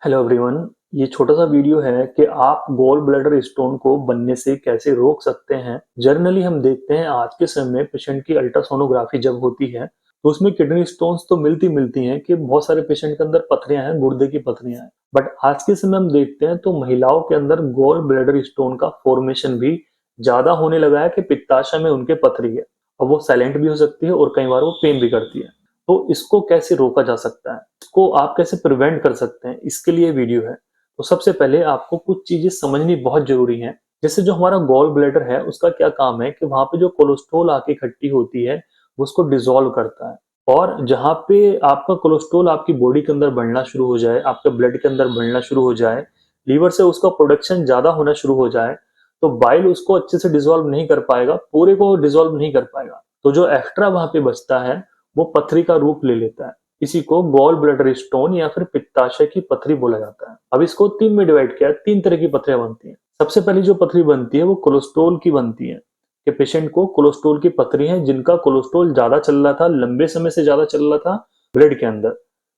Hello everyone. ये छोटा सा वीडियो है कि आप गॉल ब्लैडर स्टोन को बनने से कैसे रोक सकते हैं। जनरली हम देखते हैं आज के समय में पेशेंट की अल्ट्रासोनोग्राफी जब होती है तो उसमें किडनी स्टोन्स तो मिलती हैं कि बहुत सारे पेशेंट के अंदर पथरियां हैं, गुर्दे की पथरियां हैं। बट आज के समय हम देखते हैं तो महिलाओं के अंदर गॉल ब्लैडर स्टोन का फॉर्मेशन भी ज्यादा होने लगा है कि पित्ताशय में उनके पथरी है और वो साइलेंट भी हो सकती है और कई बार वो पेन भी करती है। तो इसको कैसे रोका जा सकता है, इसको आप कैसे प्रिवेंट कर सकते हैं, इसके लिए वीडियो है। तो सबसे पहले आपको कुछ चीजें समझनी बहुत जरूरी हैं। जैसे जो हमारा गॉल ब्लैडर है उसका क्या काम है कि वहां पे जो कोलेस्ट्रॉल आके इकट्ठी होती है वो उसको डिसॉल्व करता है। और जहां पे आपका कोलेस्ट्रॉल आपकी बॉडी के अंदर बढ़ना शुरू हो जाए, आपके ब्लड के अंदर बढ़ना शुरू हो जाए, लीवर से उसका प्रोडक्शन ज्यादा होना शुरू हो जाए, तो बाइल उसको अच्छे से डिसॉल्व नहीं कर पाएगा, पूरे को डिसॉल्व नहीं कर पाएगा। तो जो एक्स्ट्रा वहां पे बचता है वो पथरी का रूप ले लेता है। इसी को गॉल ब्लैडर स्टोन या फिर पित्ताशय की पथरी बोला जाता है। अब इसको तीन में डिवाइड किया है, तीन तरह की पथरियां बनती हैं। सबसे पहली जो पथरी बनती है वो कोलेस्ट्रॉल की बनती है कि पेशेंट को कोलेस्ट्रॉल की पथरी है, जिनका कोलेस्ट्रॉल ज्यादा चल रहा था, लंबे समय से ज्यादा चल रहा था ब्लड के अंदर।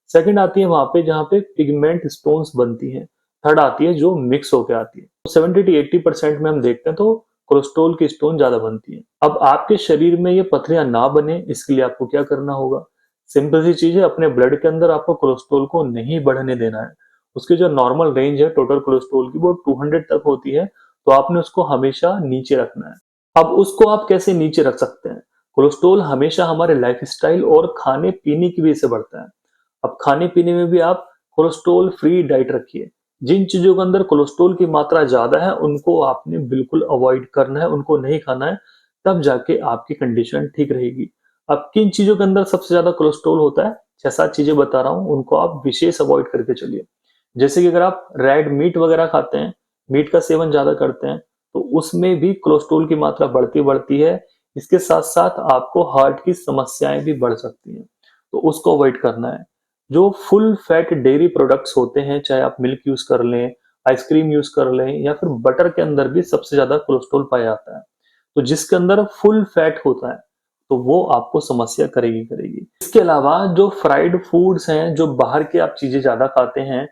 सेकंड आती है वहां पे जहां पे पिगमेंट स्टोन्स बनती है। थर्ड आती है जो मिक्स होकर आती है। तो 70 to 80% में हम देखते हैं तो कोलेस्ट्रॉल की स्टोन ज्यादा बनती है। अब आपके शरीर में ये पथरियां ना बने इसके लिए आपको क्या करना होगा। सिंपल सी चीज है, अपने ब्लड के अंदर आपको कोलेस्ट्रॉल को नहीं बढ़ने देना है। उसकी जो नॉर्मल रेंज है टोटल कोलेस्ट्रॉल की वो 200 तक होती है, तो आपने उसको हमेशा नीचे रखना है। अब उसको आप कैसे नीचे रख सकते हैं। कोलेस्ट्रॉल हमेशा हमारे लाइफस्टाइल और खाने पीने की वजह से बढ़ता है। अब खाने पीने में भी आप कोलेस्ट्रॉल फ्री डाइट रखिए। जिन चीजों के अंदर कोलेस्ट्रॉल की मात्रा ज्यादा है उनको आपने बिल्कुल अवॉइड करना है, उनको नहीं खाना है। तब जाके आपकी कंडीशन ठीक रहेगी। अब किन चीजों के अंदर सबसे ज्यादा कोलेस्ट्रॉल होता है, 6-7 चीजें बता रहा हूँ, उनको आप विशेष अवॉइड करके चलिए। जैसे कि अगर आप रेड मीट वगैरह खाते हैं, मीट का सेवन ज्यादा करते हैं, तो उसमें भी कोलेस्ट्रॉल की मात्रा बढ़ती बढ़ती है। इसके साथ साथ आपको हार्ट की समस्याएं भी बढ़ सकती हैं, तो उसको अवॉइड करना है। जो फुल फैट डेयरी प्रोडक्ट्स होते हैं, चाहे आप मिल्क यूज कर लें, आइसक्रीम यूज कर लें या फिर बटर के अंदर भी सबसे ज्यादा कोलेस्ट्रॉल पाया जाता है। तो जिसके अंदर फुल फैट होता है तो वो आपको समस्या करेगी करेगी। इसके अलावा जो फ्राइड फूड्स हैं, जो बाहर के आप चीजें ज्यादा खाते हैं,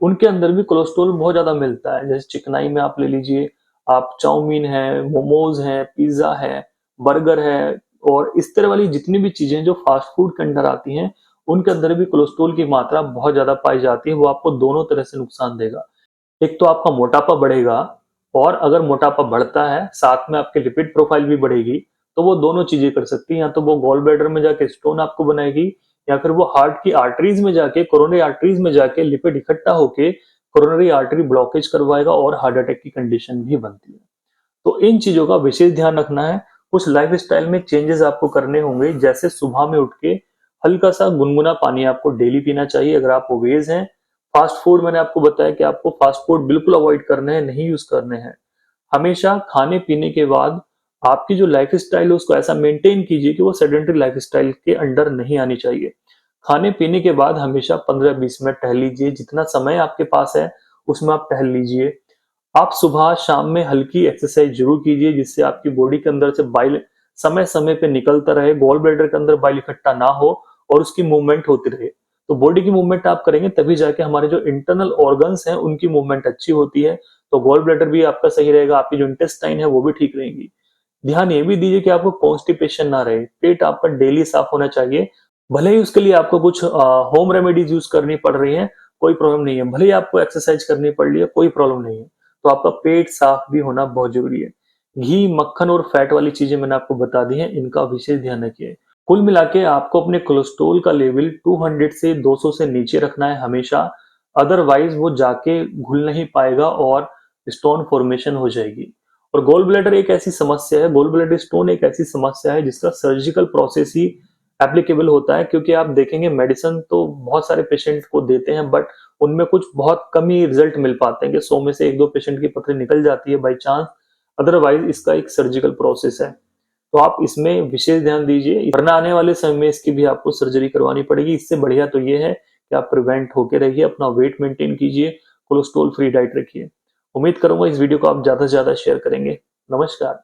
उनके अंदर भी कोलेस्ट्रॉल बहुत ज्यादा मिलता है। जैसे चिकनाई में आप ले लीजिए, आप चाउमीन है, मोमोज है, पिज्जा है, बर्गर है, और इस तरह वाली जितनी भी चीजें जो फास्ट फूड के अंदर आती हैं उनके अंदर भी कोलेस्ट्रॉल की मात्रा बहुत ज्यादा पाई जाती है। वो आपको दोनों तरह से नुकसान देगा। एक तो आपका मोटापा बढ़ेगा, और अगर मोटापा बढ़ता है साथ में आपके लिपिड प्रोफाइल भी बढ़ेगी, तो वो दोनों चीजें कर सकती है। या तो वो गॉल ब्लैडर में जाके स्टोन आपको बनाएगी, या फिर वो हार्ट की आर्टरीज में जाके, कोरोनरी आर्टरीज में जाके लिपिड इकट्ठा होके कोरोनरी आर्टरी ब्लॉकेज करवाएगा और हार्ट अटैक की कंडीशन भी बनती है। तो इन चीजों का विशेष ध्यान रखना है। कुछ लाइफस्टाइल में चेंजेस आपको करने होंगे, जैसे सुबह में उठ के हल्का सा गुनगुना पानी आपको डेली पीना चाहिए अगर आप ओबेज हैं। फास्ट फूड मैंने आपको बताया कि आपको फास्ट फूड बिल्कुल अवॉइड करने हैं, नहीं यूज करने हैं। हमेशा खाने पीने के बाद आपकी जो लाइफस्टाइल है उसको ऐसा मेंटेन कीजिए कि वो सेडेंटरी लाइफस्टाइल के अंडर नहीं आनी चाहिए। खाने पीने के बाद हमेशा 15-20 मिनट टहल लीजिए, जितना समय आपके पास है उसमें आप टहल लीजिए। आप सुबह शाम में हल्की एक्सरसाइज जरूर कीजिए, जिससे आपकी बॉडी के अंदर से बाइल समय समय पे निकलता रहे, गॉल ब्लैडर के अंदर बाइल इकट्ठा ना हो और उसकी मूवमेंट होती रहे। तो बॉडी की मूवमेंट आप करेंगे तभी जाके हमारे जो इंटरनल ऑर्गन्स हैं उनकी मूवमेंट अच्छी होती है। तो गॉल ब्लैडर भी आपका सही रहेगा, आपकी जो इंटेस्टाइन है वो भी ठीक रहेगी। ध्यान ये भी दीजिए कि आपको कॉन्स्टिपेशन ना रहे, पेट आपका डेली साफ होना चाहिए। भले ही उसके लिए आपको कुछ होम रेमेडीज यूज करनी पड़ रही है, कोई प्रॉब्लम नहीं है। भले ही आपको एक्सरसाइज करनी पड़ रही है, कोई प्रॉब्लम नहीं है। तो आपका पेट साफ भी होना बहुत जरूरी है। घी, मक्खन और फैट वाली चीजें मैंने आपको बता दी हैं, इनका विशेष ध्यान रखिए। कुल मिला के आपको अपने कोलेस्ट्रॉल का लेवल 200 से 200 से नीचे रखना है हमेशा। अदरवाइज वो जाके घुल नहीं पाएगा और स्टोन फॉर्मेशन हो जाएगी। और गॉल ब्लैडर एक ऐसी समस्या है, गॉल ब्लैडर स्टोन एक ऐसी समस्या है जिसका सर्जिकल प्रोसेस ही एप्लीकेबल होता है। क्योंकि आप देखेंगे मेडिसिन तो बहुत सारे पेशेंट को देते हैं, बट उनमें कुछ बहुत कम ही रिजल्ट मिल पाते हैं कि 100 में से 1-2 पेशेंट की पथरी निकल जाती है बाई चांस। अदरवाइज इसका एक सर्जिकल प्रोसेस है। तो आप इसमें विशेष ध्यान दीजिए, वरना आने वाले समय में इसकी भी आपको सर्जरी करवानी पड़ेगी। इससे बढ़िया तो ये है कि आप प्रिवेंट होके रहिए, अपना वेट मेंटेन कीजिए, कोलेस्ट्रॉल फ्री डाइट रखिए। उम्मीद करूंगा इस वीडियो को आप ज्यादा से ज्यादा शेयर करेंगे। नमस्कार।